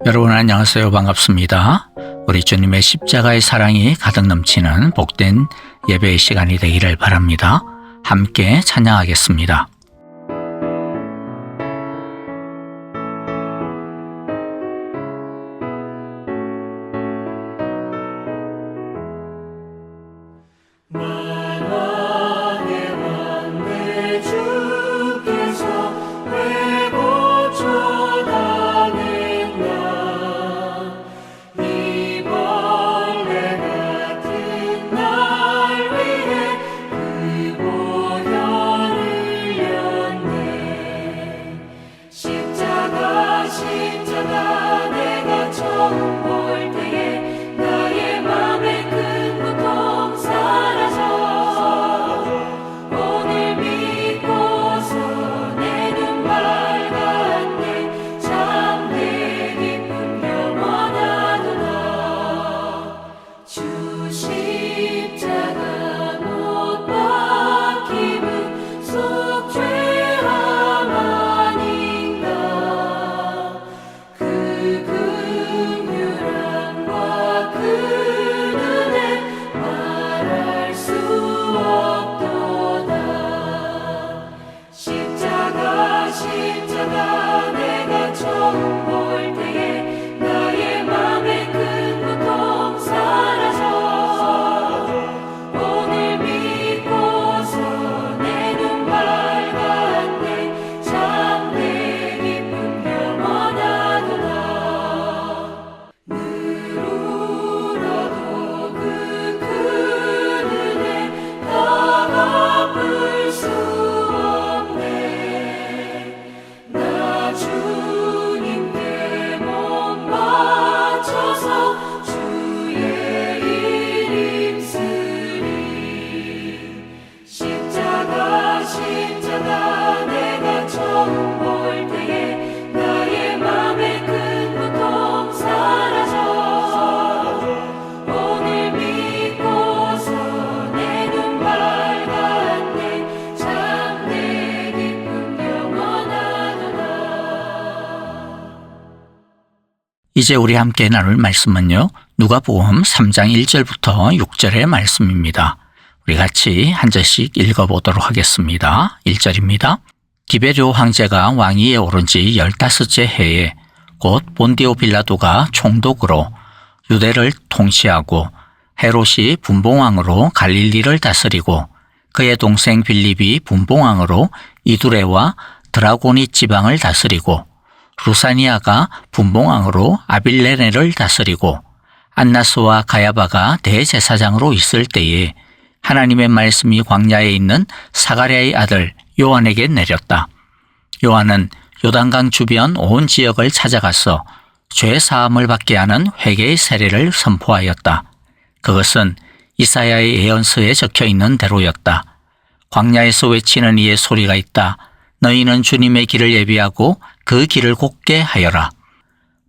여러분 안녕하세요. 반갑습니다. 우리 주님의 십자가의 사랑이 가득 넘치는 복된 예배의 시간이 되기를 바랍니다. 함께 찬양하겠습니다. 이제 우리 함께 나눌 말씀은요, 누가복음 3장 1절부터 6절의 말씀입니다. 우리 같이 한 절씩 읽어보도록 하겠습니다. 1절입니다. 디베르 황제가 왕위에 오른 지 15째 해에 곧 본디오 빌라도가 총독으로 유대를 통치하고 헤롯이 분봉왕으로 갈릴리를 다스리고 그의 동생 빌립이 분봉왕으로 이두레와 드라고니 지방을 다스리고 루사니아가 분봉왕으로 아빌레네를 다스리고 안나스와 가야바가 대제사장으로 있을 때에 하나님의 말씀이 광야에 있는 사가랴의 아들 요한에게 내렸다. 요한은 요단강 주변 온 지역을 찾아가서 죄 사함을 받게 하는 회개의 세례를 선포하였다. 그것은 이사야의 예언서에 적혀있는 대로였다. 광야에서 외치는 이의 소리가 있다. 너희는 주님의 길을 예비하고 그 길을 곧게 하여라.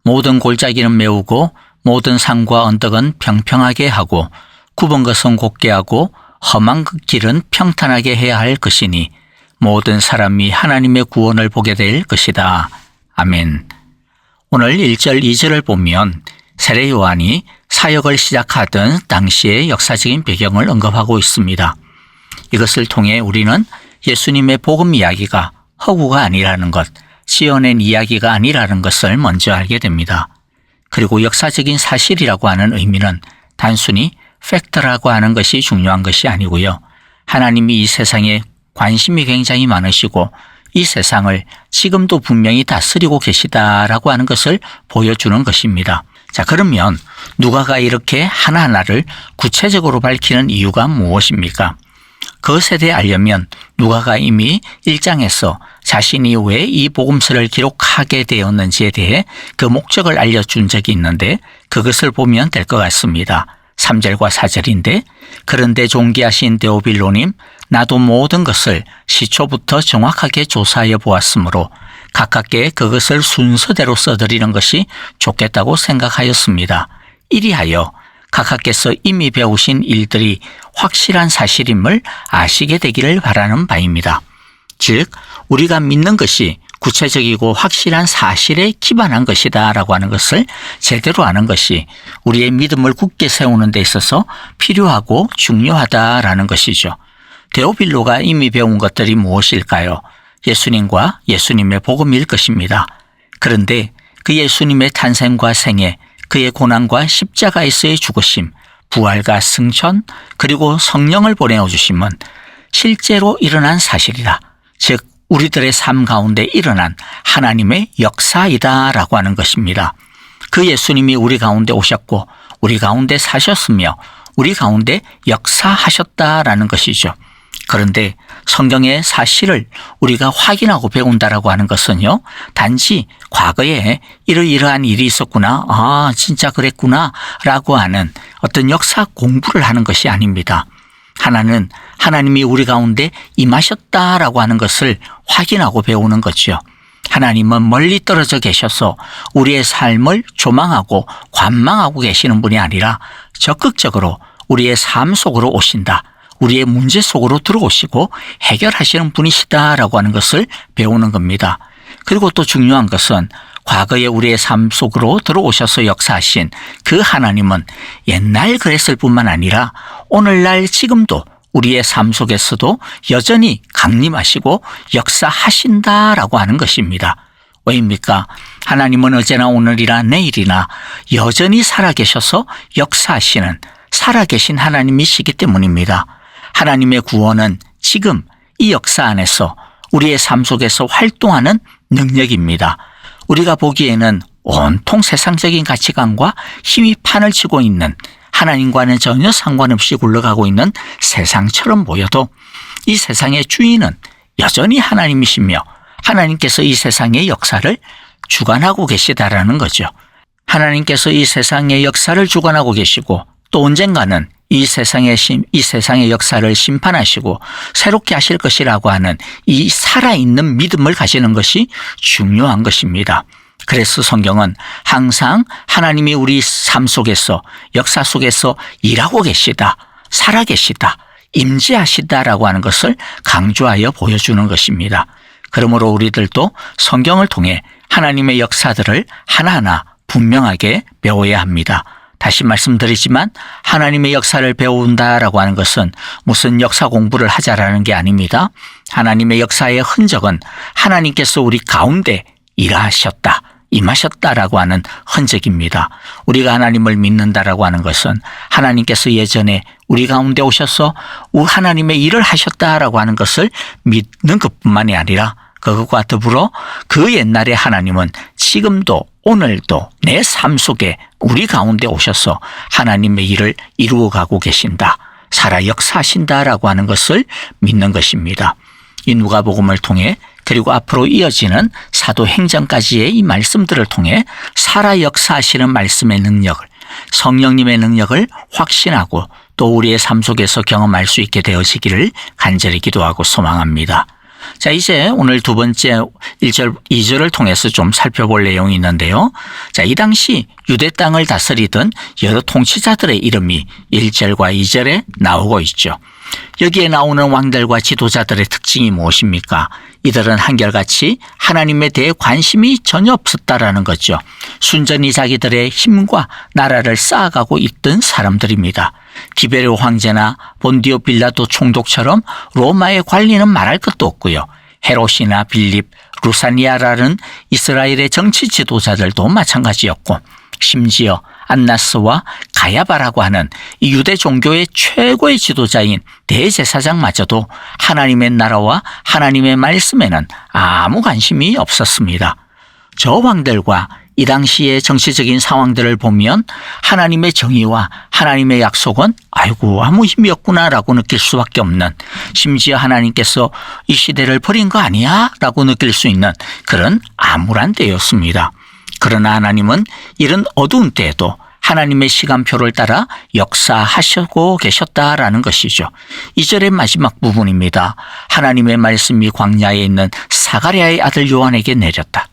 모든 골짜기는 메우고 모든 산과 언덕은 평평하게 하고 굽은 것은 곧게 하고 험한 그 길은 평탄하게 해야 할 것이니 모든 사람이 하나님의 구원을 보게 될 것이다. 아멘. 오늘 1절, 2절을 보면 세례 요한이 사역을 시작하던 당시의 역사적인 배경을 언급하고 있습니다. 이것을 통해 우리는 예수님의 복음 이야기가 허구가 아니라는 것, 지어낸 이야기가 아니라는 것을 먼저 알게 됩니다. 그리고 역사적인 사실이라고 하는 의미는 단순히 팩트라고 하는 것이 중요한 것이 아니고요. 하나님이 이 세상에 관심이 굉장히 많으시고 이 세상을 지금도 분명히 다스리고 계시다라고 하는 것을 보여주는 것입니다. 자, 그러면 누가가 이렇게 하나하나를 구체적으로 밝히는 이유가 무엇입니까? 그것에 대해 알려면 누가가 이미 1장에서 자신이 왜 이 복음서를 기록하게 되었는지에 대해 그 목적을 알려준 적이 있는데 그것을 보면 될 것 같습니다. 3절과 4절인데 그런데 존귀하신 데오빌로님 나도 모든 것을 시초부터 정확하게 조사하여 보았으므로 가깝게 그것을 순서대로 써드리는 것이 좋겠다고 생각하였습니다. 이리하여 각하께서 이미 배우신 일들이 확실한 사실임을 아시게 되기를 바라는 바입니다. 즉 우리가 믿는 것이 구체적이고 확실한 사실에 기반한 것이다라고 하는 것을 제대로 아는 것이 우리의 믿음을 굳게 세우는 데 있어서 필요하고 중요하다라는 것이죠. 데오빌로가 이미 배운 것들이 무엇일까요? 예수님과 예수님의 복음일 것입니다. 그런데 그 예수님의 탄생과 생애, 그의 고난과 십자가에서의 죽으심, 부활과 승천, 그리고 성령을 보내어 주심은 실제로 일어난 사실이다. 즉 우리들의 삶 가운데 일어난 하나님의 역사이다라고 하는 것입니다. 그 예수님이 우리 가운데 오셨고 우리 가운데 사셨으며 우리 가운데 역사하셨다라는 것이죠. 그런데 성경의 사실을 우리가 확인하고 배운다라고 하는 것은요, 단지 과거에 이러이러한 일이 있었구나, 진짜 그랬구나 라고 하는 어떤 역사 공부를 하는 것이 아닙니다. 하나는 하나님이 우리 가운데 임하셨다라고 하는 것을 확인하고 배우는 거죠. 하나님은 멀리 떨어져 계셔서 우리의 삶을 조망하고 관망하고 계시는 분이 아니라 적극적으로 우리의 삶 속으로 오신다. 우리의 문제 속으로 들어오시고 해결하시는 분이시다라고 하는 것을 배우는 겁니다. 그리고 또 중요한 것은 과거에 우리의 삶 속으로 들어오셔서 역사하신 그 하나님은 옛날 그랬을 뿐만 아니라 오늘날 지금도 우리의 삶 속에서도 여전히 강림하시고 역사하신다라고 하는 것입니다. 왜입니까? 하나님은 어제나 오늘이나 내일이나 여전히 살아계셔서 역사하시는 살아계신 하나님이시기 때문입니다. 하나님의 구원은 지금 이 역사 안에서 우리의 삶 속에서 활동하는 능력입니다. 우리가 보기에는 온통 세상적인 가치관과 힘이 판을 치고 있는 하나님과는 전혀 상관없이 굴러가고 있는 세상처럼 보여도 이 세상의 주인은 여전히 하나님이시며 하나님께서 이 세상의 역사를 주관하고 계시다라는 거죠. 하나님께서 이 세상의 역사를 주관하고 계시고 또 언젠가는 이 세상의 역사를 심판하시고 새롭게 하실 것이라고 하는 이 살아있는 믿음을 가지는 것이 중요한 것입니다. 그래서 성경은 항상 하나님이 우리 삶 속에서 역사 속에서 일하고 계시다, 살아계시다, 임재하시다라고 하는 것을 강조하여 보여주는 것입니다. 그러므로 우리들도 성경을 통해 하나님의 역사들을 하나하나 분명하게 배워야 합니다. 다시 말씀드리지만 하나님의 역사를 배운다라고 하는 것은 무슨 역사 공부를 하자라는 게 아닙니다. 하나님의 역사의 흔적은 하나님께서 우리 가운데 일하셨다, 임하셨다라고 하는 흔적입니다. 우리가 하나님을 믿는다라고 하는 것은 하나님께서 예전에 우리 가운데 오셔서 하나님의 일을 하셨다라고 하는 것을 믿는 것뿐만이 아니라 그것과 더불어 그 옛날의 하나님은 지금도 오늘도 내 삶 속에 우리 가운데 오셔서 하나님의 일을 이루어가고 계신다, 살아 역사하신다라고 하는 것을 믿는 것입니다. 이 누가복음을 통해 그리고 앞으로 이어지는 사도행전까지의 이 말씀들을 통해 살아 역사하시는 말씀의 능력을, 성령님의 능력을 확신하고 또 우리의 삶 속에서 경험할 수 있게 되어지기를 간절히 기도하고 소망합니다. 자, 이제 오늘 두 번째 1절, 2절을 통해서 좀 살펴볼 내용이 있는데요. 자, 이 당시 유대 땅을 다스리던 여러 통치자들의 이름이 1절과 2절에 나오고 있죠. 여기에 나오는 왕들과 지도자들의 특징이 무엇입니까? 이들은 한결같이 하나님에 대해 관심이 전혀 없었다라는 거죠. 순전히 자기들의 힘과 나라를 쌓아가고 있던 사람들입니다. 디베르 황제나 본디오 빌라도 총독처럼 로마의 관리는 말할 것도 없고요. 헤롯이나 빌립, 루사니아라는 이스라엘의 정치 지도자들도 마찬가지였고, 심지어 안나스와 가야바라고 하는 이 유대 종교의 최고의 지도자인 대제사장마저도 하나님의 나라와 하나님의 말씀에는 아무 관심이 없었습니다. 저 왕들과 이 당시의 정치적인 상황들을 보면 하나님의 정의와 하나님의 약속은 아무 힘이 없구나라고 느낄 수밖에 없는, 심지어 하나님께서 이 시대를 버린 거 아니야? 라고 느낄 수 있는 그런 암울한 때였습니다. 그러나 하나님은 이런 어두운 때에도 하나님의 시간표를 따라 역사하시고 계셨다라는 것이죠. 2절의 마지막 부분입니다. 하나님의 말씀이 광야에 있는 사가랴의 아들 요한에게 내렸다.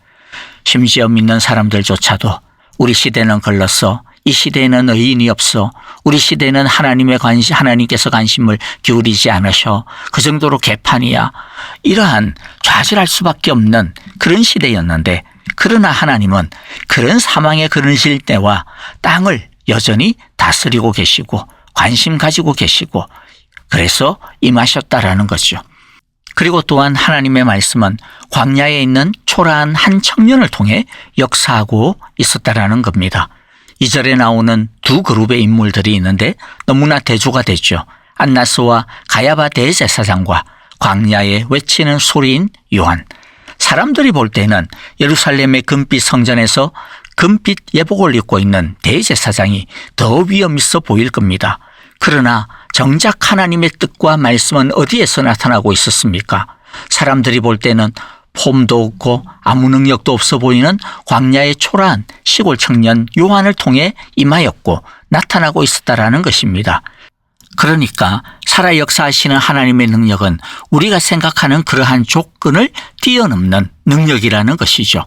심지어 믿는 사람들조차도 우리 시대는 걸러서 이 시대에는 의인이 없어. 우리 시대는 하나님께서 관심을 기울이지 않으셔. 그 정도로 개판이야. 이러한 좌절할 수밖에 없는 그런 시대였는데, 그러나 하나님은 그런 사망의 그르실 때와 땅을 여전히 다스리고 계시고 관심 가지고 계시고, 그래서 임하셨다라는 거죠. 그리고 또한 하나님의 말씀은 광야에 있는 초라한 한 청년을 통해 역사하고 있었다라는 겁니다. 2절에 나오는 두 그룹의 인물들이 있는데 너무나 대조가 되죠. 안나스와 가야바 대제사장과 광야에 외치는 소리인 요한. 사람들이 볼 때는 예루살렘의 금빛 성전에서 금빛 예복을 입고 있는 대제사장이 더 위험 있어 보일 겁니다. 그러나 정작 하나님의 뜻과 말씀은 어디에서 나타나고 있었습니까? 사람들이 볼 때는 폼도 없고 아무 능력도 없어 보이는 광야의 초라한 시골 청년 요한을 통해 임하였고 나타나고 있었다라는 것입니다. 그러니까 살아 역사하시는 하나님의 능력은 우리가 생각하는 그러한 조건을 뛰어넘는 능력이라는 것이죠.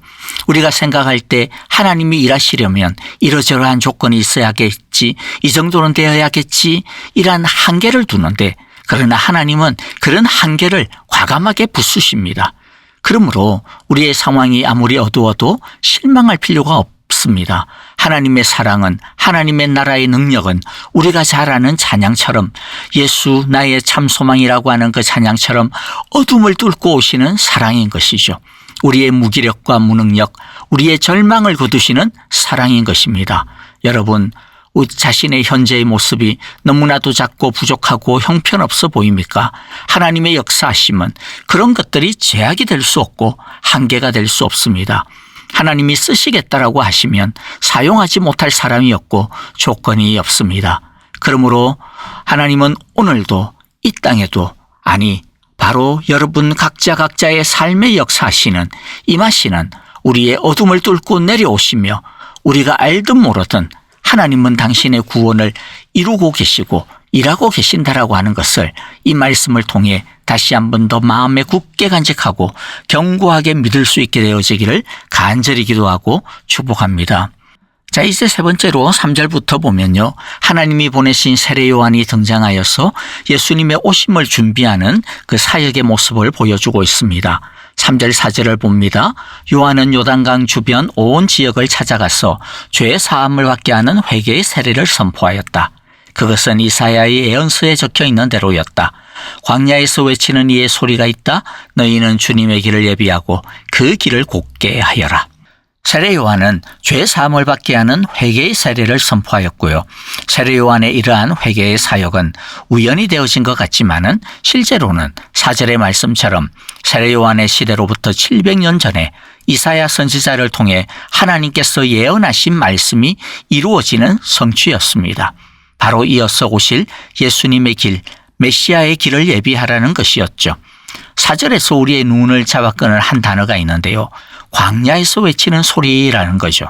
우리가 생각할 때 하나님이 일하시려면 이러저러한 조건이 있어야겠지, 이 정도는 되어야겠지, 이러한 한계를 두는데, 그러나 하나님은 그런 한계를 과감하게 부수십니다. 그러므로 우리의 상황이 아무리 어두워도 실망할 필요가 없습니다. 하나님의 사랑은, 하나님의 나라의 능력은 우리가 잘 아는 찬양처럼, 예수 나의 참 소망이라고 하는 그 찬양처럼 어둠을 뚫고 오시는 사랑인 것이죠. 우리의 무기력과 무능력, 우리의 절망을 거두시는 사랑인 것입니다. 여러분, 자신의 현재의 모습이 너무나도 작고 부족하고 형편없어 보입니까? 하나님의 역사하심은 그런 것들이 제약이 될 수 없고 한계가 될 수 없습니다. 하나님이 쓰시겠다라고 하시면 사용하지 못할 사람이 없고 조건이 없습니다. 그러므로 하나님은 오늘도 이 땅에도, 아니 바로 여러분 각자의 삶의 역사하시는, 임하시는, 우리의 어둠을 뚫고 내려오시며 우리가 알든 모르든 하나님은 당신의 구원을 이루고 계시고 일하고 계신다라고 하는 것을 이 말씀을 통해 다시 한 번 더 마음에 굳게 간직하고 견고하게 믿을 수 있게 되어지기를 간절히 기도하고 축복합니다. 자, 이제 세 번째로 3절부터 보면요, 하나님이 보내신 세례 요한이 등장하여서 예수님의 오심을 준비하는 그 사역의 모습을 보여주고 있습니다. 3절 4절을 봅니다. 요한은 요단강 주변 온 지역을 찾아가서 죄 사함을 받게 하는 회개의 세례를 선포하였다. 그것은 이사야의 예언서에 적혀 있는 대로였다. 광야에서 외치는 이의 소리가 있다. 너희는 주님의 길을 예비하고 그 길을 곧게 하여라. 세례 요한은 죄 사함을 받게 하는 회개의 세례를 선포하였고요. 세례 요한의 이러한 회개의 사역은 우연히 되어진 것 같지만은 실제로는 4절의 말씀처럼 세례 요한의 시대로부터 700년 전에 이사야 선지자를 통해 하나님께서 예언하신 말씀이 이루어지는 성취였습니다. 바로 이어서 오실 예수님의 길, 메시아의 길을 예비하라는 것이었죠. 4절에서 우리의 눈을 잡아끄는 한 단어가 있는데요, 광야에서 외치는 소리라는 거죠.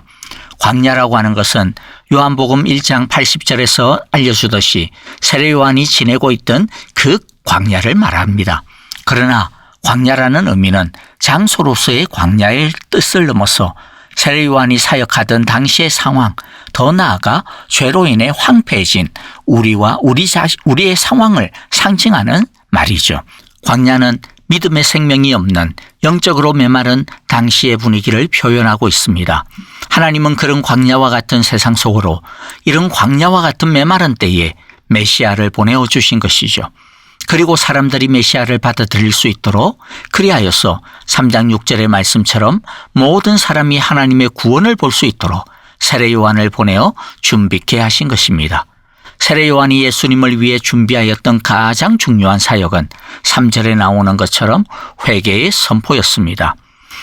광야라고 하는 것은 요한복음 1장 80절에서 알려주듯이 세례 요한이 지내고 있던 그 광야를 말합니다. 그러나 광야라는 의미는 장소로서의 광야의 뜻을 넘어서 세례 요한이 사역하던 당시의 상황, 더 나아가 죄로 인해 황폐해진 우리의 상황을 상징하는 말이죠. 광야는 믿음의 생명이 없는 영적으로 메마른 당시의 분위기를 표현하고 있습니다. 하나님은 그런 광야와 같은 세상 속으로 이런 광야와 같은 메마른 때에 메시아를 보내어 주신 것이죠. 그리고 사람들이 메시아를 받아들일 수 있도록 그리하여서 3장 6절의 말씀처럼 모든 사람이 하나님의 구원을 볼 수 있도록 세례 요한을 보내어 준비케 하신 것입니다. 세례 요한이 예수님을 위해 준비하였던 가장 중요한 사역은 3절에 나오는 것처럼 회개의 선포였습니다.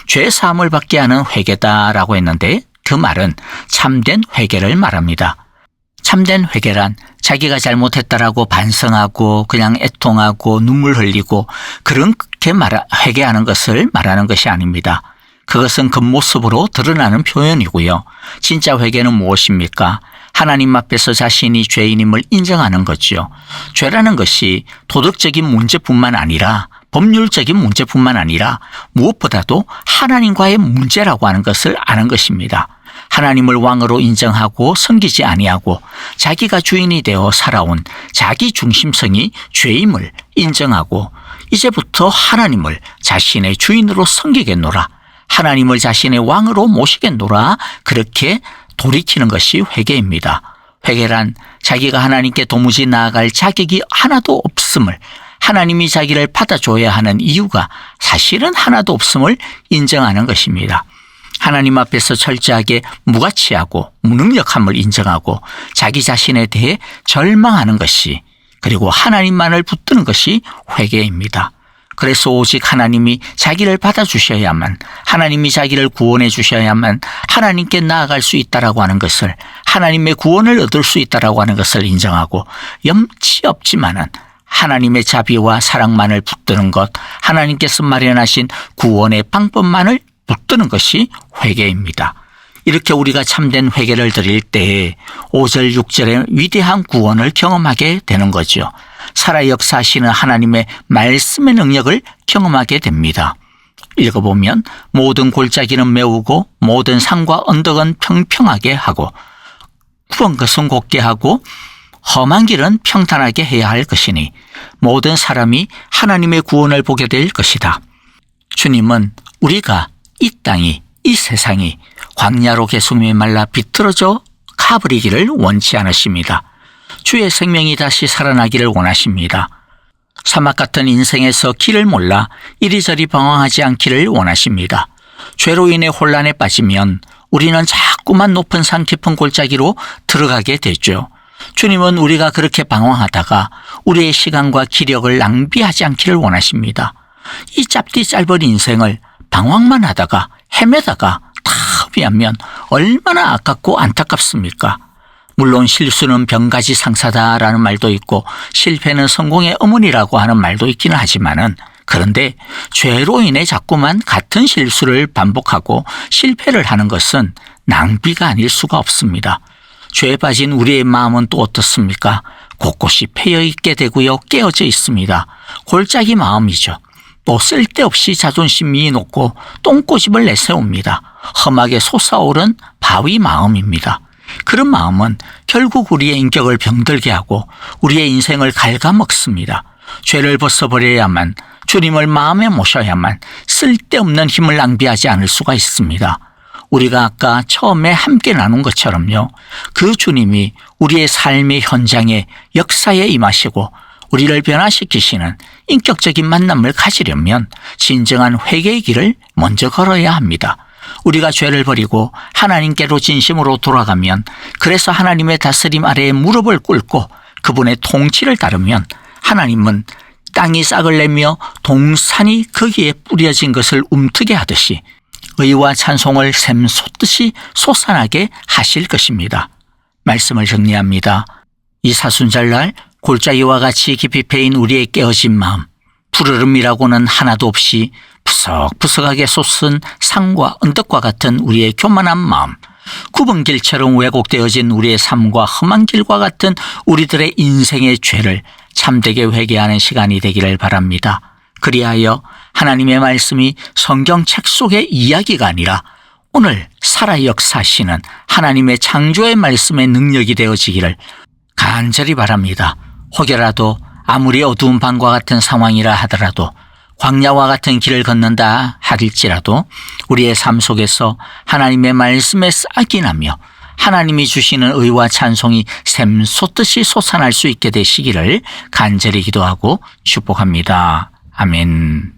죄 사함을 받게 하는 회개다라고 했는데 그 말은 참된 회개를 말합니다. 참된 회개란 자기가 잘못했다라고 반성하고 그냥 애통하고 눈물 흘리고 그렇게 회개하는 것을 말하는 것이 아닙니다. 그것은 겉모습으로 드러나는 표현이고요. 진짜 회개는 무엇입니까? 하나님 앞에서 자신이 죄인임을 인정하는 거죠. 죄라는 것이 도덕적인 문제뿐만 아니라 법률적인 문제뿐만 아니라 무엇보다도 하나님과의 문제라고 하는 것을 아는 것입니다. 하나님을 왕으로 인정하고 섬기지 아니하고 자기가 주인이 되어 살아온 자기 중심성이 죄임을 인정하고 이제부터 하나님을 자신의 주인으로 섬기겠노라, 하나님을 자신의 왕으로 모시겠노라, 그렇게 돌이키는 것이 회개입니다. 회개란 자기가 하나님께 도무지 나아갈 자격이 하나도 없음을, 하나님이 자기를 받아줘야 하는 이유가 사실은 하나도 없음을 인정하는 것입니다. 하나님 앞에서 철저하게 무가치하고 무능력함을 인정하고 자기 자신에 대해 절망하는 것이, 그리고 하나님만을 붙드는 것이 회개입니다. 그래서 오직 하나님이 자기를 받아주셔야만, 하나님이 자기를 구원해 주셔야만 하나님께 나아갈 수 있다라고 하는 것을, 하나님의 구원을 얻을 수 있다라고 하는 것을 인정하고 염치 없지만은 하나님의 자비와 사랑만을 붙드는 것, 하나님께서 마련하신 구원의 방법만을 붙드는 것이 회개입니다. 이렇게 우리가 참된 회개를 드릴 때 5절 6절의 위대한 구원을 경험하게 되는 거죠. 살아 역사하시는 하나님의 말씀의 능력을 경험하게 됩니다. 읽어보면 모든 골짜기는 메우고 모든 산과 언덕은 평평하게 하고 굽은 것은 곧게 하고 험한 길은 평탄하게 해야 할 것이니 모든 사람이 하나님의 구원을 보게 될 것이다. 주님은 우리가 이 땅이, 이 세상이 광야로 계속 메말라 비틀어져 가버리기를 원치 않으십니다. 주의 생명이 다시 살아나기를 원하십니다. 사막 같은 인생에서 길을 몰라 이리저리 방황하지 않기를 원하십니다. 죄로 인해 혼란에 빠지면 우리는 자꾸만 높은 산 깊은 골짜기로 들어가게 되죠. 주님은 우리가 그렇게 방황하다가 우리의 시간과 기력을 낭비하지 않기를 원하십니다. 이 짧디 짧은 인생을 방황만 하다가 헤매다가 다 허비하면 얼마나 아깝고 안타깝습니까? 물론 실수는 병가지 상사다라는 말도 있고 실패는 성공의 어머니라고 하는 말도 있기는 하지만은, 그런데 죄로 인해 자꾸만 같은 실수를 반복하고 실패를 하는 것은 낭비가 아닐 수가 없습니다. 죄에 빠진 우리의 마음은 또 어떻습니까? 곳곳이 패여있게 되고요, 깨어져 있습니다. 골짜기 마음이죠. 또 쓸데없이 자존심이 높고 똥꼬집을 내세웁니다. 험하게 솟아오른 바위 마음입니다. 그런 마음은 결국 우리의 인격을 병들게 하고 우리의 인생을 갉아먹습니다. 죄를 벗어버려야만, 주님을 마음에 모셔야만 쓸데없는 힘을 낭비하지 않을 수가 있습니다. 우리가 아까 처음에 함께 나눈 것처럼요, 그 주님이 우리의 삶의 현장에 역사에 임하시고 우리를 변화시키시는 인격적인 만남을 가지려면 진정한 회개의 길을 먼저 걸어야 합니다. 우리가 죄를 버리고 하나님께로 진심으로 돌아가면, 그래서 하나님의 다스림 아래에 무릎을 꿇고 그분의 통치를 따르면 하나님은 땅이 싹을 내며 동산이 거기에 뿌려진 것을 움트게 하듯이 의와 찬송을 샘솟듯이 솟아나게 하실 것입니다. 말씀을 정리합니다. 이 사순절날 골짜기와 같이 깊이 패인 우리의 깨어진 마음, 푸르름이라고는 하나도 없이 푸석푸석하게 솟은 산과 언덕과 같은 우리의 교만한 마음, 굽은 길처럼 왜곡되어진 우리의 삶과 험한 길과 같은 우리들의 인생의 죄를 참되게 회개하는 시간이 되기를 바랍니다. 그리하여 하나님의 말씀이 성경책 속의 이야기가 아니라 오늘 살아 역사하시는 하나님의 창조의 말씀의 능력이 되어지기를 간절히 바랍니다. 혹여라도 아무리 어두운 밤과 같은 상황이라 하더라도, 광야와 같은 길을 걷는다 할지라도 우리의 삶 속에서 하나님의 말씀에 싹이 나며 하나님이 주시는 의와 찬송이 샘솟듯이 솟아날 수 있게 되시기를 간절히 기도하고 축복합니다. 아멘.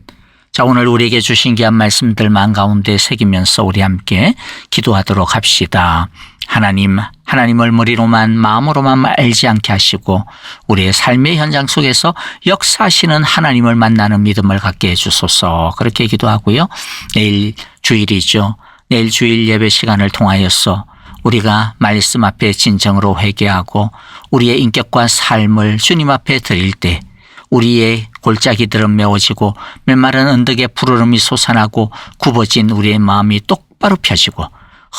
자, 오늘 우리에게 주신 귀한 말씀들 마음 가운데 새기면서 우리 함께 기도하도록 합시다. 하나님을 머리로만 마음으로만 알지 않게 하시고 우리의 삶의 현장 속에서 역사하시는 하나님을 만나는 믿음을 갖게 해주소서. 그렇게 기도하고요. 내일 주일이죠. 내일 주일 예배 시간을 통하여서 우리가 말씀 앞에 진정으로 회개하고 우리의 인격과 삶을 주님 앞에 드릴 때 우리의 골짜기들은 메워지고 메마른 언덕에 푸르름이 솟아나고 굽어진 우리의 마음이 똑바로 펴지고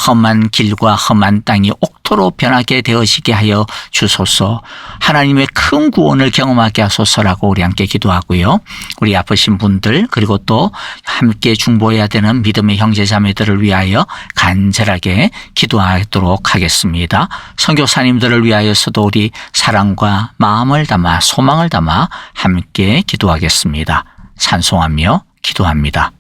험한 길과 험한 땅이 옥토 영원토록 변하게 되어지게 하여 주소서. 하나님의 큰 구원을 경험하게 하소서라고 우리 함께 기도하고요. 우리 아프신 분들 그리고 또 함께 중보해야 되는 믿음의 형제자매들을 위하여 간절하게 기도하도록 하겠습니다. 선교사님들을 위하여서도 우리 사랑과 마음을 담아 소망을 담아 함께 기도하겠습니다. 찬송하며 기도합니다.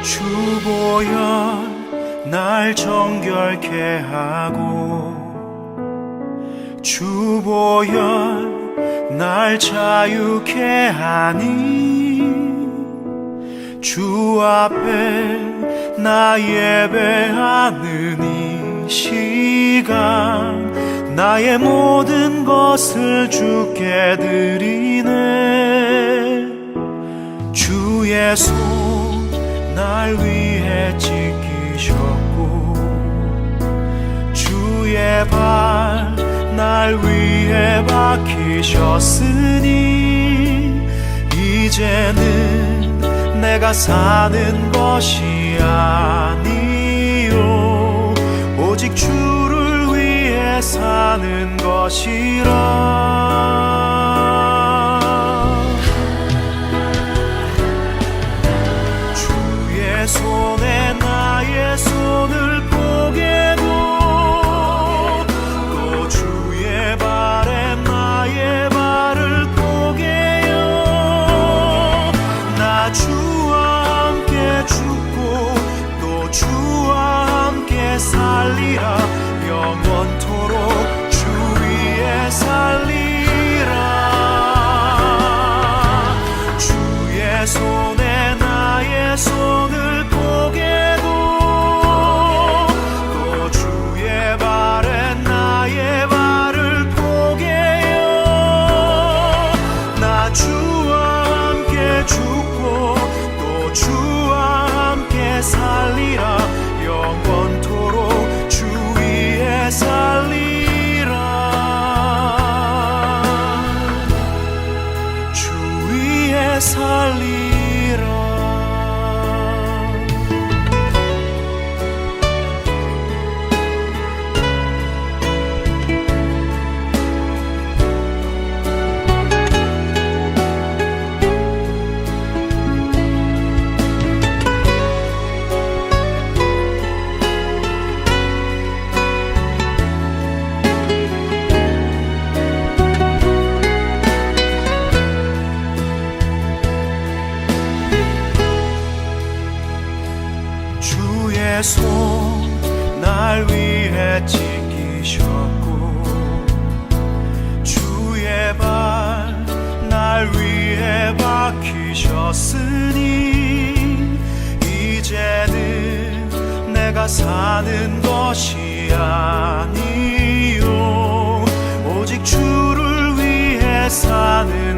주보혈 날 정결케 하고 주보혈 날 자유케 하니 주 앞에 나 예배하는 이 시간 나의 모든 것을 주께 드리네. 주의 손 날 위해 지키셨고 주의 발 날 위해 박히셨으니 이제는 내가 사는 것이 아니요 오직 주를 위해 사는 것이라. 손에 나의 손을 포개고 또 주의 발에 나의 발을 포개요. 나 주와 함께 죽고 또 주와 함께 살리라. 영원토록 주 위에 살리라. 주의 손에 나의 손을 살리라. 영원토록 주 위에 살리라. 주 위에 살리라. 주의 손 날 위해 지키셨고 주의 발 날 위해 박히셨으니 이제는 내가 사는 것이 아니요 오직 주를 위해 사는